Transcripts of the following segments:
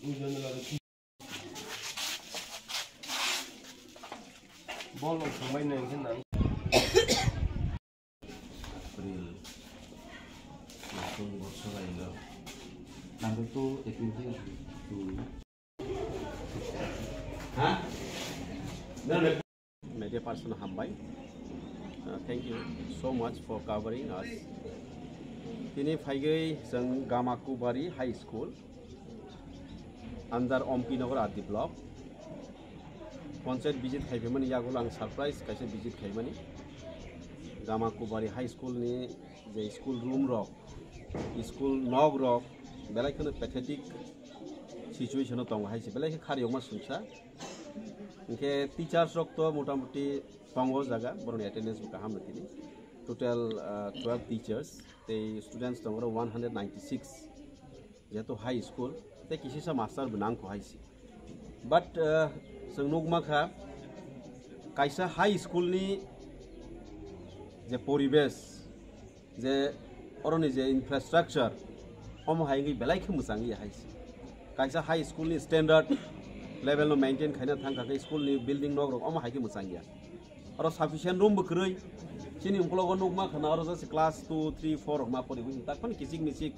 Bol sampai nang kenang. April. Langsung bosor aja. Nanti tuh April tuh. Hah? Media person Hambai. Thank you so much for covering us. Tini phaigai jang Gamakubari High School under Ompinagar Adi Block. Concert visit khaibemani yagulang surprise kaise visit khaibani Gamakubari High School ni je school room rock school nog rock belai kono pathetic situation tong haise belai khari oma sungsa inke teachers rok to motamuti tongo jaga boroni attendance buka hamnatini total 12 teachers the students tong 196 jeto high school te kisisa master benang ko haise but जों नुगमाखा कायसा high school नि जे परिवेश जे अरनि जे infrastructure अम हाइंगि बेलाइखौ मोजाङै हाइस कायसा high school नि standard level no maintain खायना थांखाखै school नि building नग अम हाइखौ मोजाङै आरो सफिशिएंट रूम बखरै सिनि उमखलग नुगमाखा ना आरो जस क्लास 2 3 4 मा परिबो ताकफन किसिक मिसिक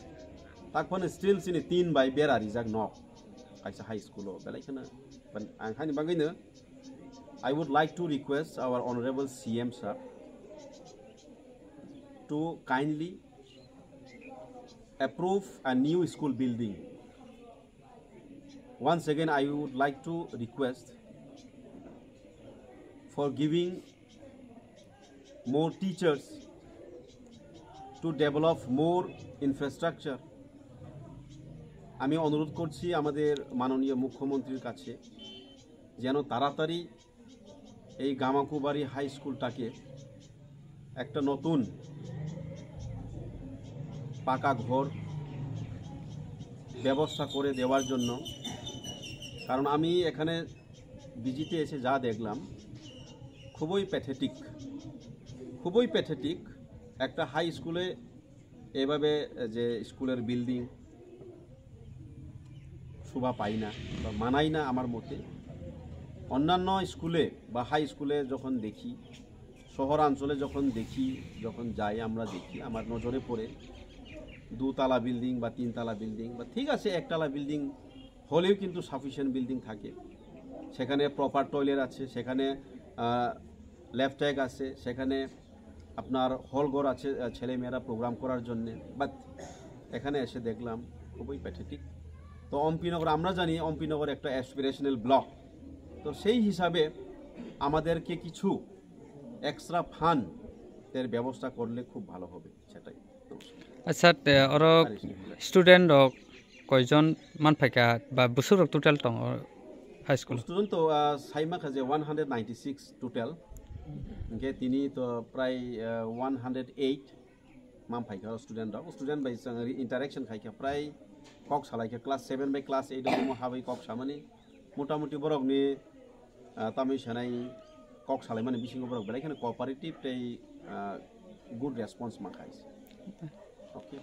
ताकफन स्टिल सिनि 3 बाय बेरारि जाग न कायसा हाई स्कूल बेलाइखौनो I would like to request our Honorable CM sir to kindly approve a new school building. Once again, I would like to request for giving more teachers to develop more infrastructure. আমি অনুরোধ করছি আমাদের মাননীয় মুখ্যমন্ত্রীর কাছে যেন তাড়াতাড়ি এই গামাকুবাড়ি হাই স্কুলটাকে একটা নতুন পাকা ঘর ব্যবস্থা করে দেওয়ার জন্য কারণ আমি এখানে ভিজিটে এসে যা দেখলাম খুবই প্যাথেটিক একটা হাই স্কুলে এভাবে যে স্কুলের বিল্ডিং শোভা পাই না বা মানাই না আমার মতে অন্যান্য স্কুলে বা হাই স্কুলে যখন দেখি শহরাঞ্চলে যখন যাই আমরা দেখি আমার নজরে পড়ে দুতলা বিল্ডিং বা তিনতলা বিল্ডিং বা ঠিক আছে একতলা বিল্ডিং হলেও কিন্তু সাফিসিয়েন্ট বিল্ডিং থাকে সেখানে প্রপার টয়লেট আছে সেখানে লেফট ট্যাগ আছে সেখানে আপনার হল ঘর আছে ছেলেমেয়েরা প্রোগ্রাম করার জন্য বাট এখানে এসে দেখলাম খুবই প্যাথেটিক তো অম্পিনগর আমরা জানি অম্পিনগর একটা অ্যাসপিরেশনাল ব্লক তো সেই হিসাবে আমাদেরকে কিছু এক্সট্রা ফান্ডের ব্যবস্থা করলে খুব ভালো হবে সেটাই আচ্ছা আর স্টুডেন্ট কয়জন মান ফাইকা বা বছর টোটাল দं হাই স্কুল স্টুডেন্ট তো সাইমাখা যে 196 টোটাল ইনকে তিনি তো প্রায় 108 মান ফাইকা স্টুডেন্ট বাই ইন্টারেকশন খাইকা প্রায় কক সালাইকে ক্লাস 7 বাই ক্লাস 8 দं हाबै কক सामानि मोटामुटी बरकनि तामै सानाय কক सालाय माने बिसिंग बरक बेलायखाने कोऑपरेटिव गुड रेस्पॉन्स माखाइस ओके